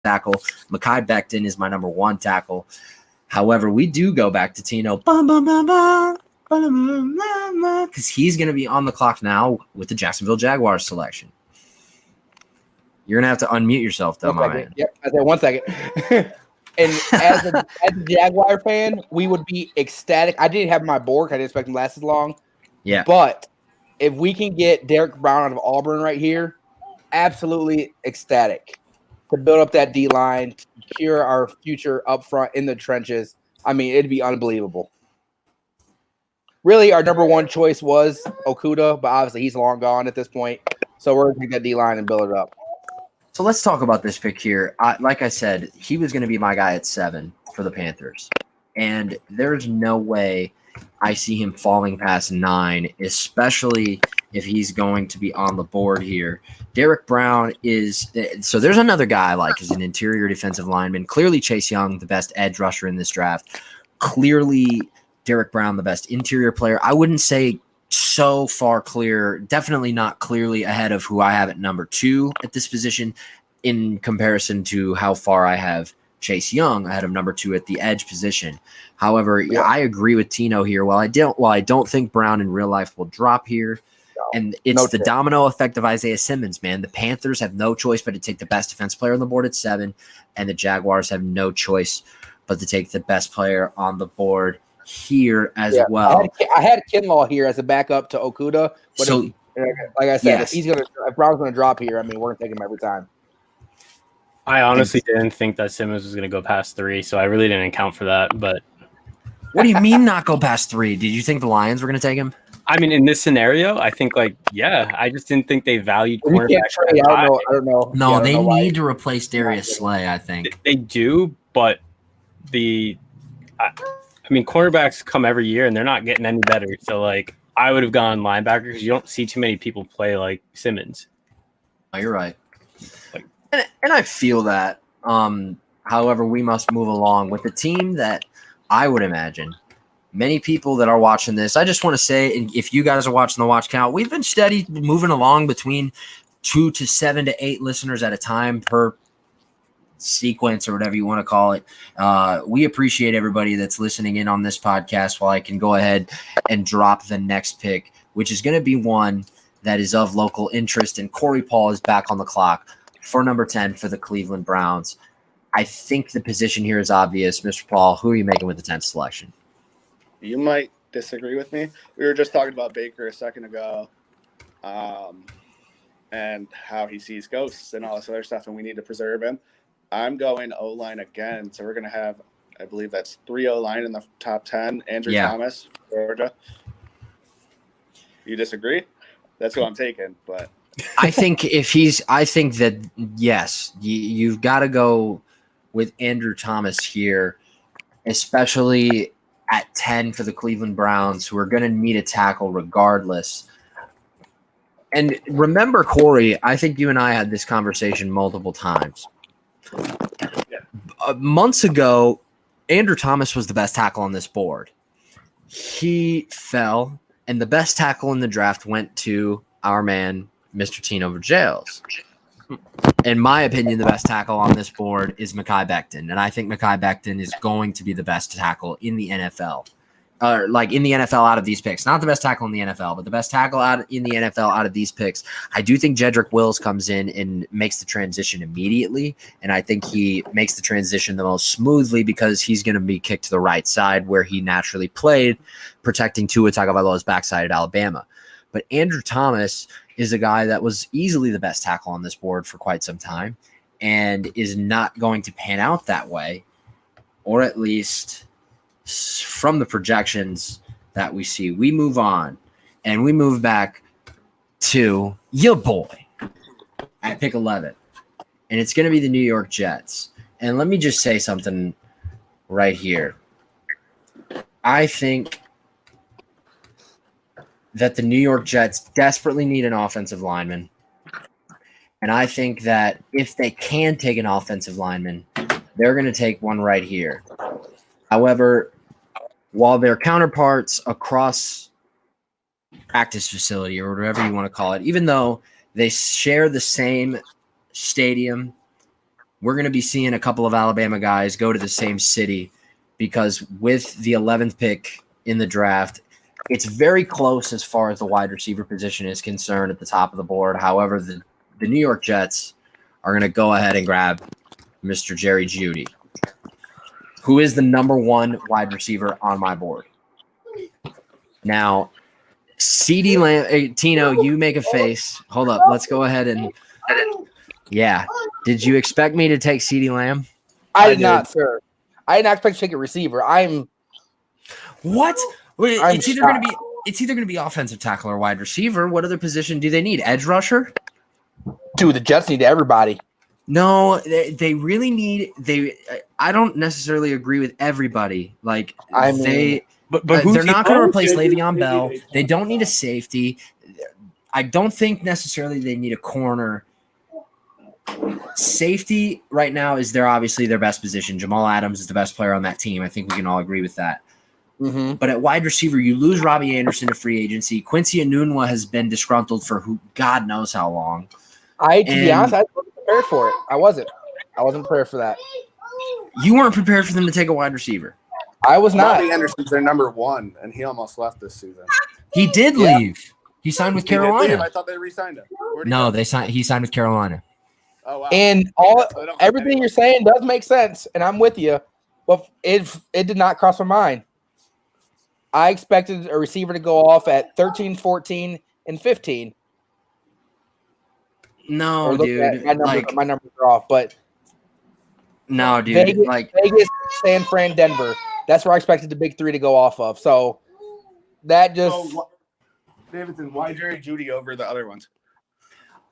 tackle. Mekhi Becton is my number 1 tackle. However, we do go back to Tino because he's going to be on the clock now with the Jacksonville Jaguars selection. You're going to have to unmute yourself, though, my man. Yep, I said 1 second. And as a Jaguar fan, we would be ecstatic. I didn't have my board. I didn't expect him to last as long. Yeah. But if we can get Derrick Brown out of Auburn right here, absolutely ecstatic to build up that D-line, to secure our future up front in the trenches. I mean, it'd be unbelievable. Really, our number 1 choice was Okudah, but obviously he's long gone at this point. So we're going to take that D-line and build it up. So let's talk about this pick here. Like I said, he was going to be my guy at 7 for the Panthers. And there's no way I see him falling past 9, especially if he's going to be on the board here. Derrick Brown is – so there's another guy like as an interior defensive lineman. Clearly Chase Young, the best edge rusher in this draft. Clearly Derrick Brown, the best interior player. I wouldn't say so far clear, definitely not clearly ahead of who I have at number 2 at this position in comparison to how far I have Chase Young ahead of number 2 at the edge position. However, I agree with Tino here. While I don't think Brown in real life will drop here, and it's the domino effect of Isaiah Simmons, man. The Panthers have no choice but to take the best defense player on the board at 7, and the Jaguars have no choice but to take the best player on the board here as well. I had Kinlaw here as a backup to Okudah, but so, like I said, if Brown's going to drop here, I mean, we're going to take him every time. I honestly didn't think that Simmons was going to go past 3, so I really didn't account for that. But what do you mean not go past 3? Did you think the Lions were going to take him? I mean, in this scenario, I think I just didn't think they valued cornerbacks. I don't know. No, they need to replace Darius Slay, I think. They do, but cornerbacks come every year, and they're not getting any better. So, I would have gone linebacker because you don't see too many people play like Simmons. Oh, you're right. And I feel that. However, we must move along with the team that I would imagine many people that are watching this. I just want to say, if you guys are watching the watch count, we've been steady moving along between 2 to 7 to 8 listeners at a time per sequence or whatever you want to call it. We appreciate everybody that's listening in on this podcast while I can go ahead and drop the next pick, which is going to be one that is of local interest. And Corey Paul is back on the clock for number 10 for the Cleveland Browns. I think the position here is obvious. Mr. Paul, who are you making with the 10th selection? You might disagree with me. We were just talking about Baker a second ago and how he sees ghosts and all this other stuff, and we need to preserve him. I'm going O-line again, so we're going to have, I believe that's 3 O-line in the top 10. Andrew Thomas, Georgia. You disagree? That's who I'm taking, but I think that yes, you've got to go with Andrew Thomas here, especially at 10 for the Cleveland Browns, who are going to need a tackle regardless. And remember, Corey, I think you and I had this conversation multiple times. Months ago, Andrew Thomas was the best tackle on this board. He fell, and the best tackle in the draft went to our man, Mr. Tino Vergiels. In my opinion, the best tackle on this board is Mekhi Becton, and I think Mekhi Becton is going to be the best tackle in the NFL. In the NFL out of these picks. Not the best tackle in the NFL, but the best tackle out in the NFL out of these picks. I do think Jedrick Wills comes in and makes the transition immediately, and I think he makes the transition the most smoothly because he's going to be kicked to the right side where he naturally played, protecting Tua Tagovailoa's backside at Alabama. But Andrew Thomas is a guy that was easily the best tackle on this board for quite some time and is not going to pan out that way, or at least from the projections that we see. We move on, and we move back to your boy at pick 11, and it's going to be the New York Jets. And let me just say something right here. I think that the New York Jets desperately need an offensive lineman. And I think that if they can take an offensive lineman, they're going to take one right here. However, while their counterparts across practice facility or whatever you want to call it, even though they share the same stadium we're going to be seeing a couple of Alabama guys go to the same city because with the 11th pick in the draft, it's very close as far as the wide receiver position is concerned at the top of the board. However, the New York Jets are going to go ahead and grab Mr. Jerry Jeudy, who is the number 1 wide receiver on my board. Now, CeeDee Lamb, Tino, you make a face. Hold up. Let's go ahead and – yeah. Did you expect me to take CeeDee Lamb? I did not, sir. I did not expect to take a receiver. What? It's either going to be offensive tackle or wide receiver. What other position do they need? Edge rusher? Dude, the Jets need everybody. No, they really need – I don't necessarily agree with everybody. Like, I mean, but they're not going to replace Le'Veon Bell. They don't need a safety. I don't think necessarily they need a corner. Safety right now is obviously their best position. Jamal Adams is the best player on that team. I think we can all agree with that. Mm-hmm. But at wide receiver, you lose Robbie Anderson to free agency. Quincy Enunwa has been disgruntled for God knows how long. To be honest, I wasn't prepared for it. I wasn't prepared for that. You weren't prepared for them to take a wide receiver. I was not. Robbie Anderson's their number 1, and he almost left this season. He did leave. He signed with Carolina. I thought they re-signed him. No, he signed with Carolina. Oh, wow. And everything you're saying does make sense, and I'm with you. But it did not cross my mind. I expected a receiver to go off at 13, 14, and 15. No, dude. My numbers are off, but no, dude. Vegas, San Fran, Denver. That's where I expected the big 3 to go off of. So that just Davidson, why Jerry Jeudy over the other ones?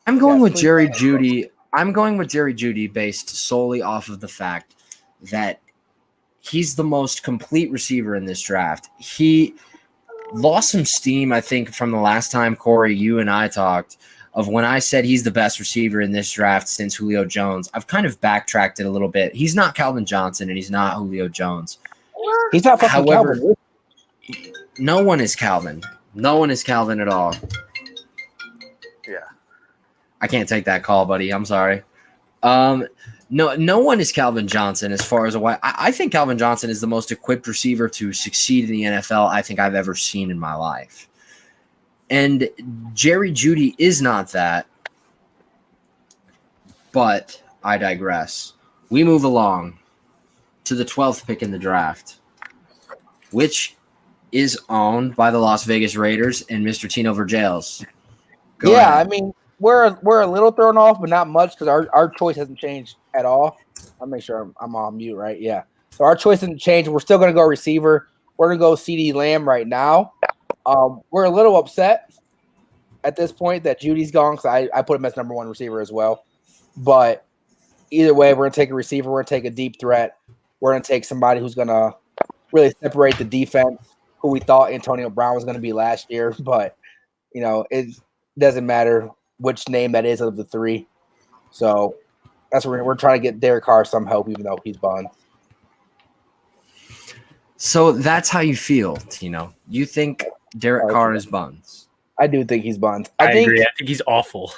I'm going with Jerry Jeudy. I'm going with Jerry Jeudy based solely off of the fact that he's the most complete receiver in this draft. He lost some steam, I think, from the last time, Corey, you and I talked, of when I said he's the best receiver in this draft since Julio Jones. I've kind of backtracked it a little bit. He's not Calvin Johnson, and he's not Julio Jones. He's not fucking Calvin. No one is Calvin. No one is Calvin at all. Yeah. I can't take that call, buddy. I'm sorry. No one is Calvin Johnson as far as a wide. I think Calvin Johnson is the most equipped receiver to succeed in the NFL I think I've ever seen in my life. And Jerry Jeudy is not that. But I digress. We move along to the 12th pick in the draft, which is owned by the Las Vegas Raiders and Mr. Tino Vergiels. Go ahead. I mean, we're a little thrown off, but not much because our choice hasn't changed at all. I'll make sure I'm on mute, right? Yeah. So our choice didn't change. We're still going to go receiver. We're going to go CeeDee Lamb right now. We're a little upset at this point that Judy's gone because I put him as number 1 receiver as well. But either way, we're going to take a receiver. We're going to take a deep threat. We're going to take somebody who's going to really separate the defense, who we thought Antonio Brown was going to be last year. But, it doesn't matter which name that is of the 3. So that's where we're trying to get Derek Carr some help, even though he's banned. So that's how you feel, Tino. You think Derek Carr is buns? I do think he's buns. I agree. I think he's awful.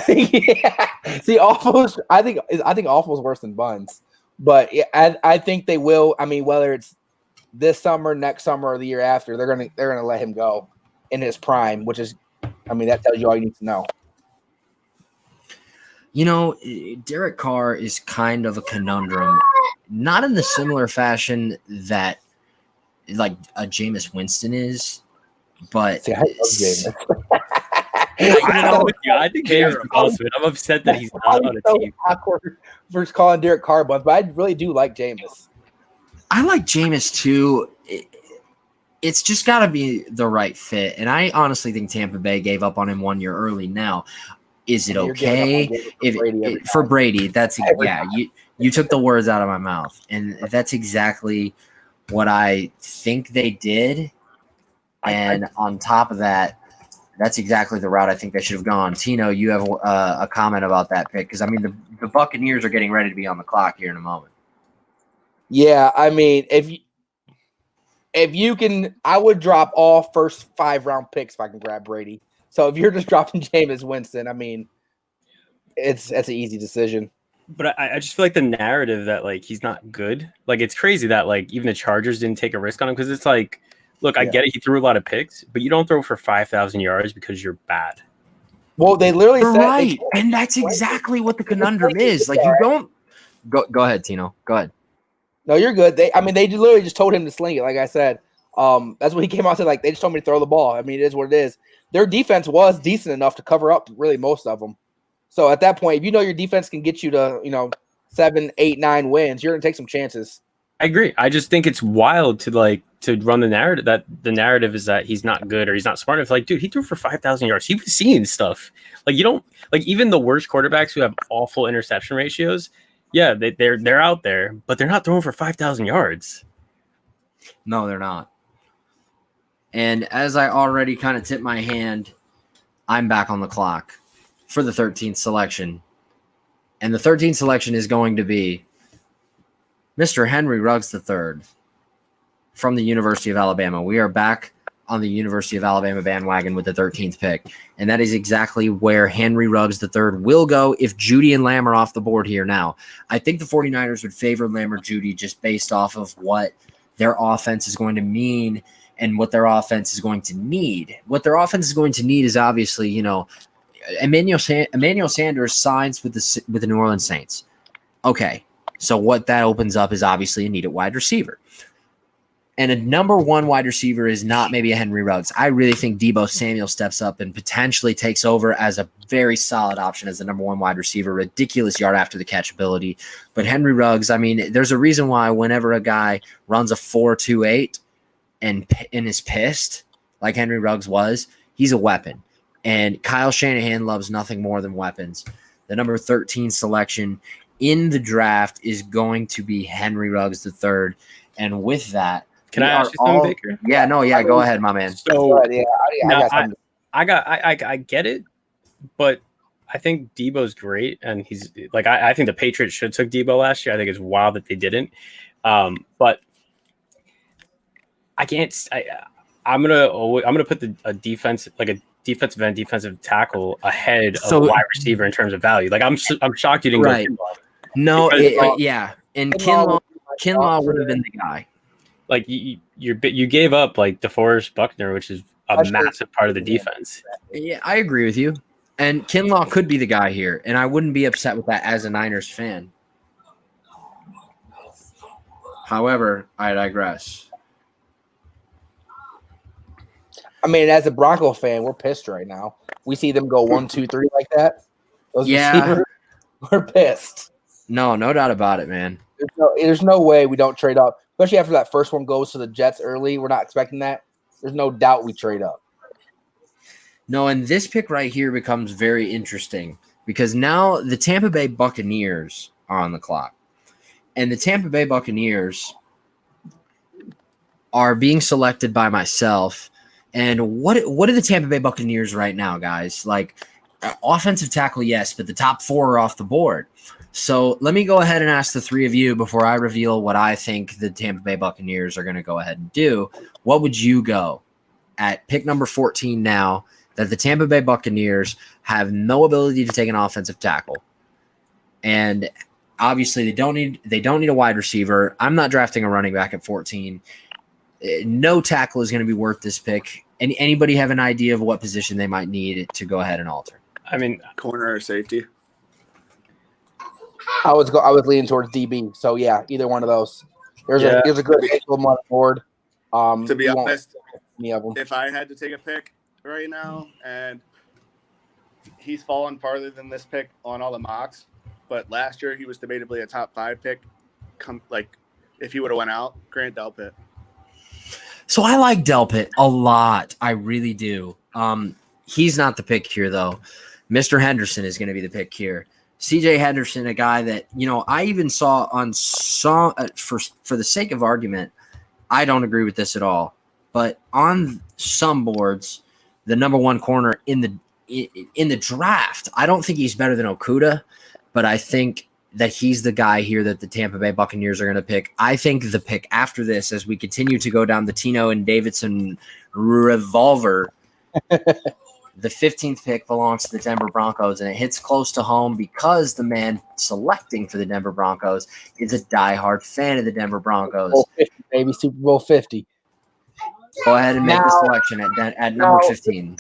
See, awful. I think awful is worse than buns. But yeah, I think they will. I mean, whether it's this summer, next summer, or the year after, they're gonna let him go in his prime, which is, I mean, that tells you all you need to know. Derek Carr is kind of a conundrum, not in the similar fashion that like a Jameis Winston is, but see, I love Jameis. I think Jameis is also. I'm upset that he's not on a team. Awkward for calling Derek Carr buns, but I really do like Jameis. I like Jameis too. It's just got to be the right fit, and I honestly think Tampa Bay gave up on him 1 year early. Now, is it okay for Brady? That's you took the words out of my mouth, and that's exactly what I think they did. And on top of that, that's exactly the route I think they should have gone. Tino, you have a comment about that pick? Because, I mean, the Buccaneers are getting ready to be on the clock here in a moment. Yeah, I mean, if you can, I would drop all first 5-round picks if I can grab Brady. So if you're just dropping Jameis Winston, I mean, that's an easy decision. But I just feel like the narrative that like he's not good. Like it's crazy that like even the Chargers didn't take a risk on him because it's like, look, I get it. He threw a lot of picks, but you don't throw for 5,000 yards because you're bad. Well, they literally You're said right, and that's exactly what the conundrum is. Like you don't go ahead, Tino. Go ahead. No, you're good. They literally just told him to sling it. Like I said, that's what he came out and said. Like they just told me to throw the ball. I mean, it is what it is. Their defense was decent enough to cover up really most of them. So at that point, if you know your defense can get you to 7, 8, 9 wins, you're gonna take some chances. I agree. I just think it's wild to run the narrative that the narrative is that he's not good or he's not smart enough. Like, dude, he threw for 5,000 yards. He was seeing stuff. Like, you don't like even the worst quarterbacks who have awful interception ratios. Yeah, they're out there, but they're not throwing for 5,000 yards. No, they're not. And as I already kind of tipped my hand, I'm back on the clock for the 13th selection. And the 13th selection is going to be Mr. Henry Ruggs III from the University of Alabama. We are back on the University of Alabama bandwagon with the 13th pick. And that is exactly where Henry Ruggs III will go if Jeudy and Lamb are off the board here now. I think the 49ers would favor Lamb or Jeudy just based off of what their offense is going to mean and what their offense is going to need. What their offense is going to need is obviously, Emmanuel Sanders signs with the New Orleans Saints. Okay. So what that opens up is obviously a need at wide receiver. And a number one wide receiver is not maybe a Henry Ruggs. I really think Deebo Samuel steps up and potentially takes over as a very solid option as the number one wide receiver. Ridiculous yard after the catch ability. But Henry Ruggs, I mean, there's a reason why whenever a guy runs a 4.28 and is pissed, like Henry Ruggs was, he's a weapon. And Kyle Shanahan loves nothing more than weapons. The number 13 selection in the draft is going to be Henry Ruggs III. And with that, can I ask you something, Baker? Yeah, no, yeah, go ahead, my man. So I get it, but I think Debo's great, and he's like I think the Patriots should have took Debo last year. I think it's wild that they didn't, but I can't. I'm gonna put a defense like a defensive end, defensive tackle ahead of wide receiver in terms of value. Like I'm shocked you didn't go Kinlaw. No, yeah, and Kinlaw would have been the guy. Like you gave up like DeForest Buckner, which is a massive part of the defense. Yeah, I agree with you. And Kinlaw could be the guy here, and I wouldn't be upset with that as a Niners fan. However, I digress. I mean, as a Bronco fan, we're pissed right now. We see them go 1, 2, 3 like that. Those receivers, we're pissed. No doubt about it, man. There's no way we don't trade up, especially after that first one goes to the Jets early. We're not expecting that. There's no doubt we trade up. No, and this pick right here becomes very interesting because now the Tampa Bay Buccaneers are on the clock. And the Tampa Bay Buccaneers are being selected by myself. And what are the Tampa Bay Buccaneers right now, guys? Like, offensive tackle, yes, but the top 4 are off the board. So let me go ahead and ask the three of you before I reveal what I think the Tampa Bay Buccaneers are going to go ahead and do. What would you go at pick number 14 now that the Tampa Bay Buccaneers have no ability to take an offensive tackle? And obviously they don't need a wide receiver. I'm not drafting a running back at 14. No tackle is going to be worth this pick. Anybody have an idea of what position they might need to go ahead and alter? I mean, corner or safety. I was leaning towards DB. So yeah, either one of those. There's a good on the board. To be honest, if I had to take a pick right now, and he's fallen farther than this pick on all the mocks, but last year he was debatably a top 5 pick. If he would have went out, Grant Delpit. So I like Delpit a lot. I really do. He's not the pick here, though. Mr. Henderson is going to be the pick here. CJ Henderson, a guy that, I even saw on some, for the sake of argument, I don't agree with this at all. But on some boards, the number 1 corner in the draft, I don't think he's better than Okudah, but I think that he's the guy here that the Tampa Bay Buccaneers are going to pick. I think the pick after this, as we continue to go down the Tino and Davidson revolver, The 15th pick belongs to the Denver Broncos, and it hits close to home because the man selecting for the Denver Broncos is a diehard fan of the Denver Broncos. Bowl 50, baby, Super Bowl 50. Go ahead and make the selection at number 15.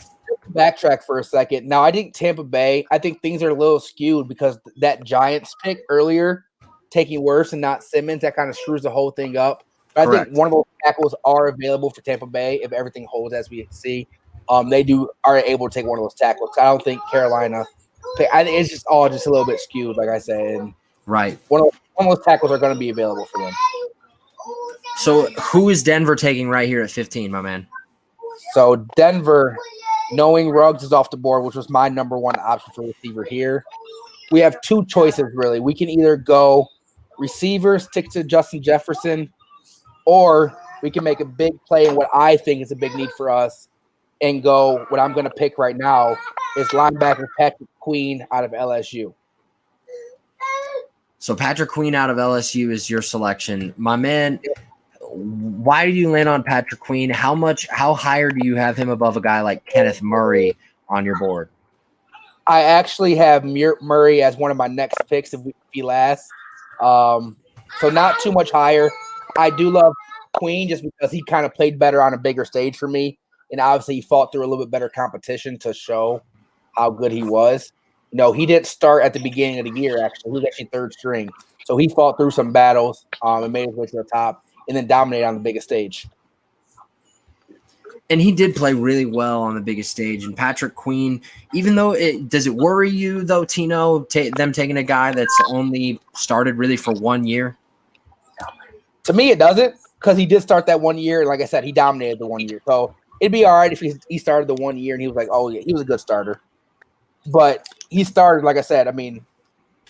Backtrack for a second. Now, I think Tampa Bay, I think things are a little skewed because that Giants pick earlier, taking worse and not Simmons, that kind of screws the whole thing up. But I think one of those tackles are available for Tampa Bay if everything holds as we see. They are able to take one of those tackles. I don't think Carolina. I think it's just all just a little bit skewed, like I said. And right. One of those tackles are going to be available for them. So who is Denver taking right here at 15, my man? So Denver, knowing Ruggs is off the board, which was my number one option for receiver here, we have two choices really. We can either go receiver, stick to Justin Jefferson, or we can make a big play in what I think is a big need for us and go what I'm going to pick right now is linebacker Patrick Queen out of LSU. So Patrick Queen out of LSU is your selection. My man, why do you land on Patrick Queen? How higher do you have him above a guy like Kenneth Murray on your board? I actually have Murray as one of my next picks if he lasts. So not too much higher. I do love Queen just because he kind of played better on a bigger stage for me. And obviously he fought through a little bit better competition to show how good he was. No, he didn't start at the beginning of the year, actually. He was actually third string. So he fought through some battles and made his way to the top and then dominated on the biggest stage. And he did play really well on the biggest stage. And Patrick Queen, even though does it worry you, though, Tino, them taking a guy that's only started really for 1 year? To me, it doesn't because he did start that 1 year. Like I said, he dominated the 1 year. So it'd be all right if he started the 1 year and he was like, oh, yeah, he was a good starter. But he started, like I said, I mean,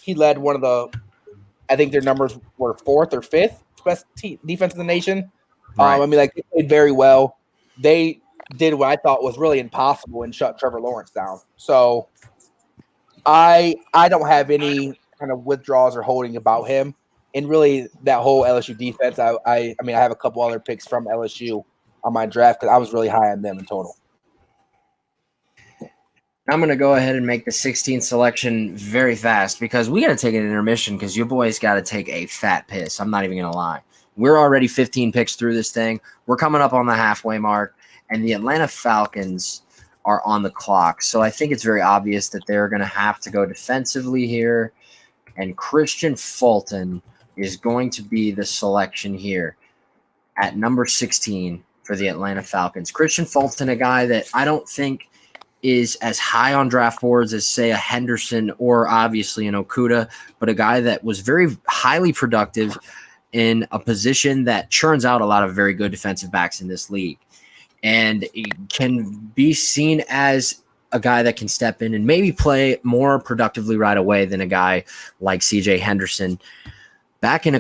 he led one of the – I think their numbers were 4th or 5th best defense in the nation. Right. I mean, like, they played very well. They did what I thought was really impossible and shut Trevor Lawrence down. So I don't have any kind of withdrawals or holding about him. And really, that whole LSU defense, I mean, I have a couple other picks from LSU on my draft because I was really high on them in total. I'm going to go ahead and make the 16th selection very fast because we got to take an intermission because your boys got to take a fat piss. I'm not even going to lie. We're already 15 picks through this thing. We're coming up on the halfway mark, and the Atlanta Falcons are on the clock. So I think it's very obvious that they're going to have to go defensively here, and Kristian Fulton is going to be the selection here at number 16 for the Atlanta Falcons. Kristian Fulton, a guy that I don't think is as high on draft boards as, say, a Henderson or obviously an Okudah, but a guy that was very highly productive in a position that churns out a lot of very good defensive backs in this league. And he can be seen as a guy that can step in and maybe play more productively right away than a guy like C.J. Henderson. Back in